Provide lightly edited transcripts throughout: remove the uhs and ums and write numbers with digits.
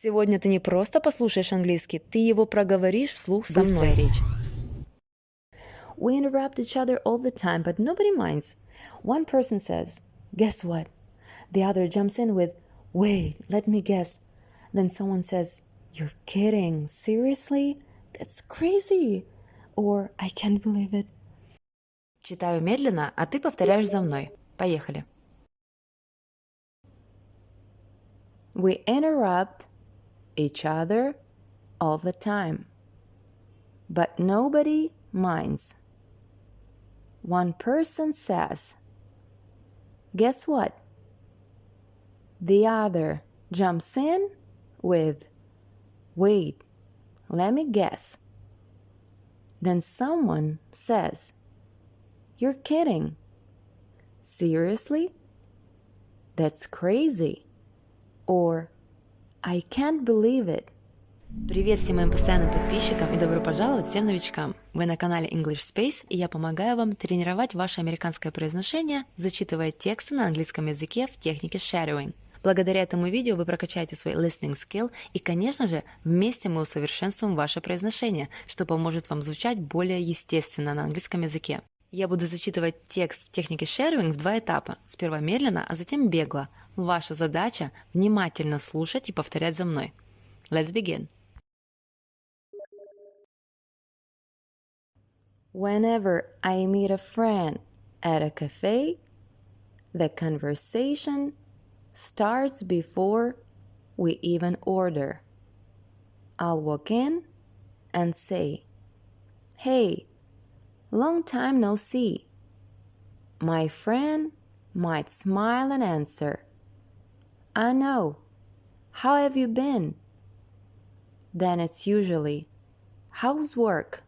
Сегодня ты не просто послушаешь английский, ты его проговоришь вслух со мной. Быстрая речь. We interrupt each other all the time, but nobody minds. One person says, "Guess what?" The other jumps in with, "Wait, let me guess." Then someone says, "You're kidding. Seriously? That's crazy." Or, "I can't believe it." Читаю медленно, а ты повторяешь за мной. Поехали. We interrupt each other all the time, but nobody minds. One person says, "Guess what?" The other jumps in with, "Wait, let me guess." Then someone says, "You're kidding. Seriously? That's crazy." Or, "I can't believe it." Привет всем моим постоянным подписчикам и добро пожаловать всем новичкам. Вы на канале English Space, и я помогаю вам тренировать ваше американское произношение, зачитывая тексты на английском языке в технике Шедоуинг. Благодаря этому видео вы прокачаете свой listening skill, и, конечно же, вместе мы усовершенствуем ваше произношение, что поможет вам звучать более естественно на английском языке. Я буду зачитывать текст в технике Шедоуинг в 2 этапа. Сперва медленно, а затем бегло. Ваша задача – внимательно слушать и повторять за мной. Let's begin. Whenever I meet a friend at a cafe, the conversation starts before we even order. I'll walk in and say, "Hey, long time no see." My friend might smile and answer, "I know. How have you been?" Then it's usually, "How's work?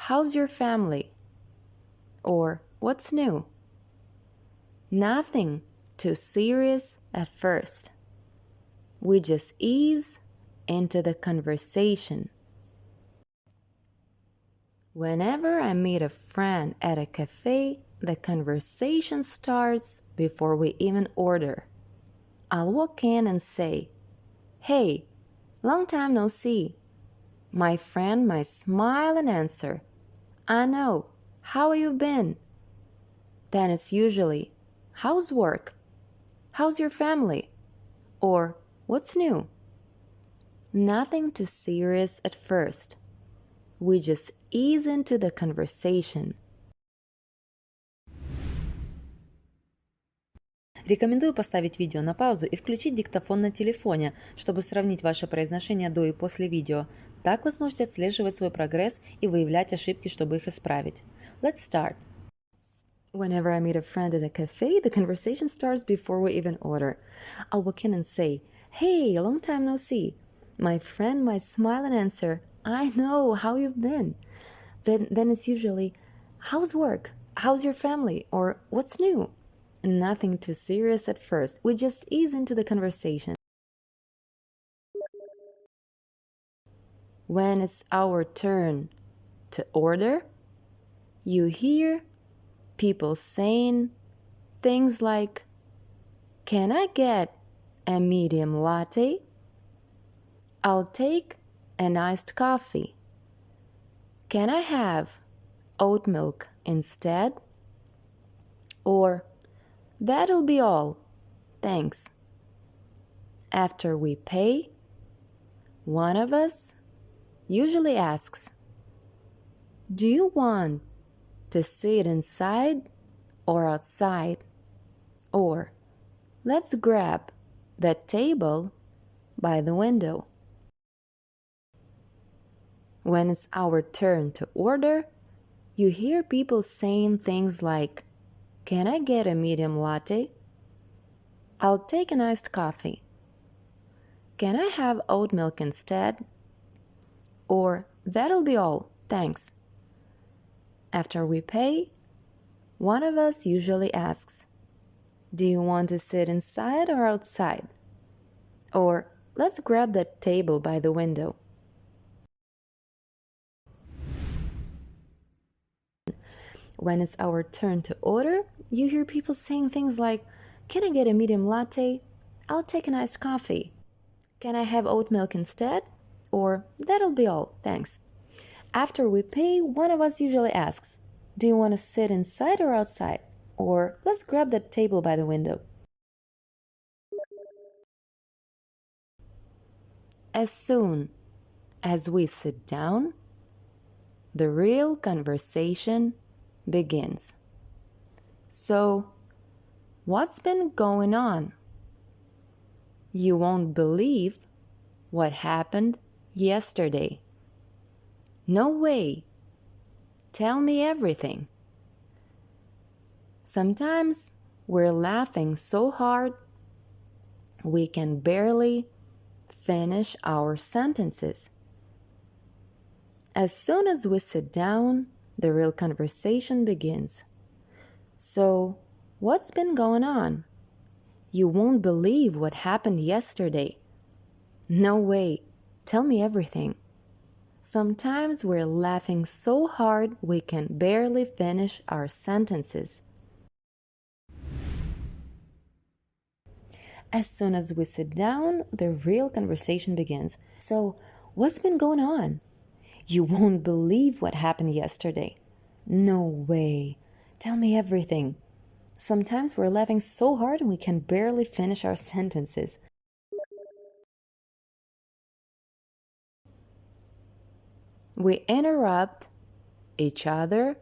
How's your family?" Or, "What's new?" Nothing too serious at first. We just ease into the conversation. Whenever I meet a friend at a cafe, the conversation starts before we even order. I'll walk in and say, "Hey, long time no see." My friend might smile and answer, "I know. How you been?" Then it's usually, "How's work? How's your family?" Or, "What's new?" Nothing too serious at first. We just ease into the conversation. Рекомендую поставить видео на паузу и включить диктофон на телефоне, чтобы сравнить ваше произношение до и после видео. Так вы сможете отслеживать свой прогресс и выявлять ошибки, чтобы их исправить. Let's start. Whenever I meet a friend at a cafe, the conversation starts before we even order. I'll walk in and say, "Hey, long time no see." My friend might smile and answer, "I know, how you've been." Then it's usually, "How's work? How's your family?" Or, "What's new?" Nothing too serious at first. We just ease into the conversation. When it's our turn to order, you hear people saying things like, "Can I get a medium latte?" "I'll take an iced coffee." "Can I have oat milk instead?" Or, "That'll be all. Thanks." After we pay, one of us usually asks, "Do you want to sit inside or outside?" Or, "Let's grab that table by the window." When it's our turn to order, you hear people saying things like, "Can I get a medium latte?" "I'll take an iced coffee." "Can I have oat milk instead?" Or, "That'll be all, thanks." After we pay, one of us usually asks, "Do you want to sit inside or outside?" Or, "Let's grab that table by the window." When it's our turn to order, you hear people saying things like, "Can I get a medium latte?" "I'll take an iced coffee." Can I have oat milk instead? Or, that'll be all, thanks. After we pay, one of us usually asks, do you want to sit inside or outside? Or, let's grab that table by the window. As soon as we sit down, the real conversation begins. So, what's been going on? You won't believe what happened yesterday. No way. Tell me everything. Sometimes we're laughing so hard we can barely finish our sentences. As soon as we sit down, the real conversation begins. So, what's been going on? You won't believe what happened yesterday. No way. Tell me everything. Sometimes we're laughing so hard we can barely finish our sentences. As soon as we sit down, the real conversation begins. So, what's been going on? You won't believe what happened yesterday. No way. Tell me everything. Sometimes we're laughing so hard we can barely finish our sentences. We interrupt each other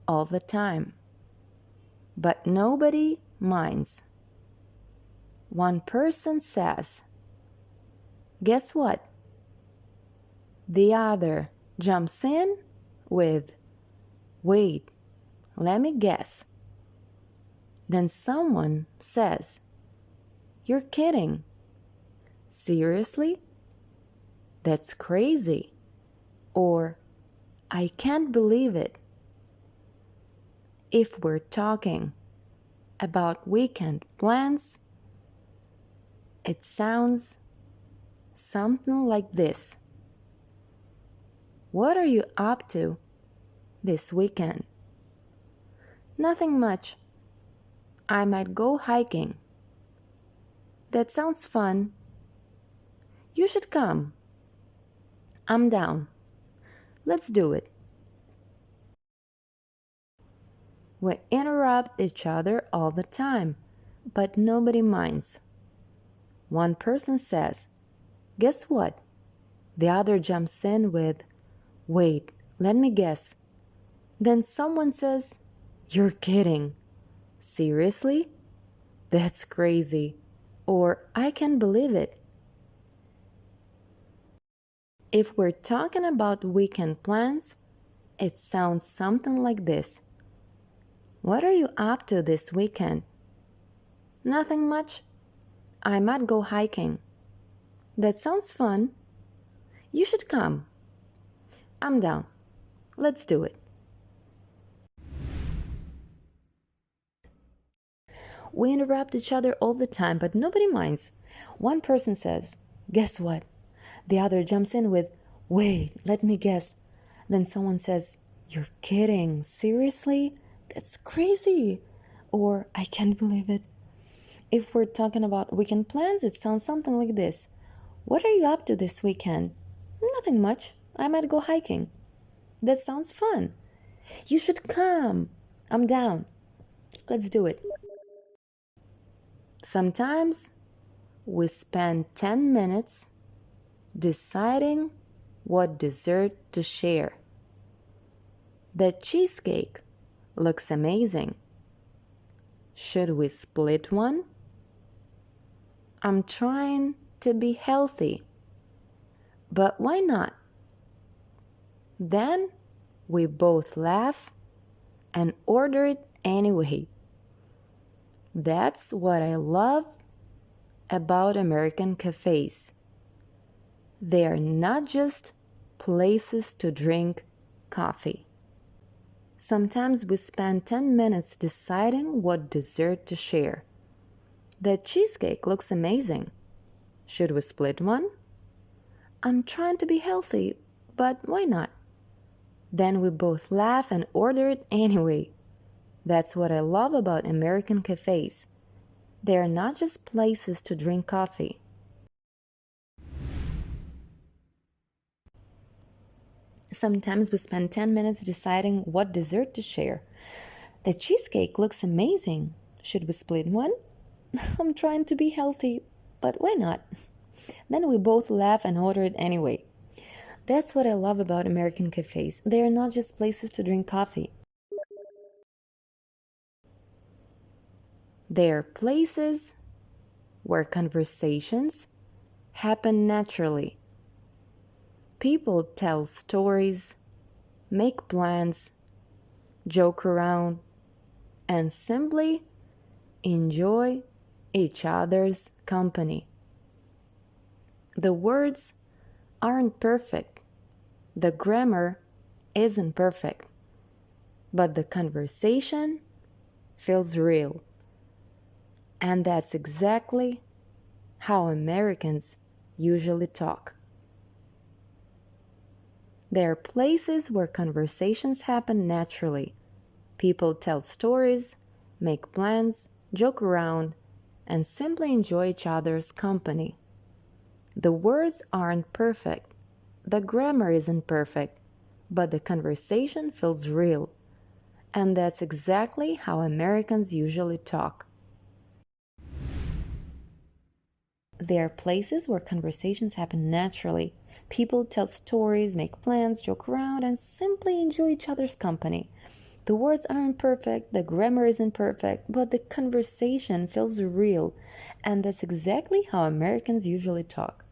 all the time, but nobody minds. One person says, guess what? The other jumps in with, wait, let me guess. Then someone says, you're kidding. Seriously? That's crazy. Or, I can't believe it. If we're talking about weekend plans, it sounds something like this. What are you up to this weekend? Nothing much. I might go hiking. That sounds fun. You should come. I'm down. Let's do it. We interrupt each other all the time, but nobody minds. One person says, guess what? The other jumps in with, wait, let me guess. Then someone says, you're kidding. Seriously? That's crazy. Or, I can't believe it. If we're talking about weekend plans, it sounds something like this. What are you up to this weekend? Nothing much. I might go hiking. That sounds fun. You should come. I'm down. Let's do it. We interrupt each other all the time, but nobody minds. One person says, guess what? The other jumps in with, wait, let me guess. Then someone says, you're kidding. Seriously? That's crazy. Or, I can't believe it. If we're talking about weekend plans, it sounds something like this. What are you up to this weekend? Nothing much. I might go hiking. That sounds fun. You should come. I'm down. Let's do it. Sometimes we spend 10 minutes deciding what dessert to share. The cheesecake looks amazing. Should we split one? I'm trying to be healthy, but why not? Then we both laugh and order it anyway. That's what I love about American cafes. They are not just places to drink coffee. Sometimes we spend 10 minutes deciding what dessert to share. The cheesecake looks amazing. Should we split one? I'm trying to be healthy, but why not? Then we both laugh and order it anyway. That's what I love about American cafes. They are not just places to drink coffee. Sometimes we spend 10 minutes deciding what dessert to share. The cheesecake looks amazing. Should we split one? I'm trying to be healthy, but why not? Then we both laugh and order it anyway. That's what I love about American cafes. They are not just places to drink coffee. They are places where conversations happen naturally. People tell stories, make plans, joke around, and simply enjoy each other's company. The words aren't perfect. The grammar isn't perfect. But the conversation feels real. And that's exactly how Americans usually talk. There are places where conversations happen naturally. People tell stories, make plans, joke around, and simply enjoy each other's company. The words aren't perfect. The grammar isn't perfect. But the conversation feels real. And that's exactly how Americans usually talk. There are places where conversations happen naturally. People tell stories, make plans, joke around, and simply enjoy each other's company. The words aren't perfect, the grammar isn't perfect, but the conversation feels real. And that's exactly how Americans usually talk.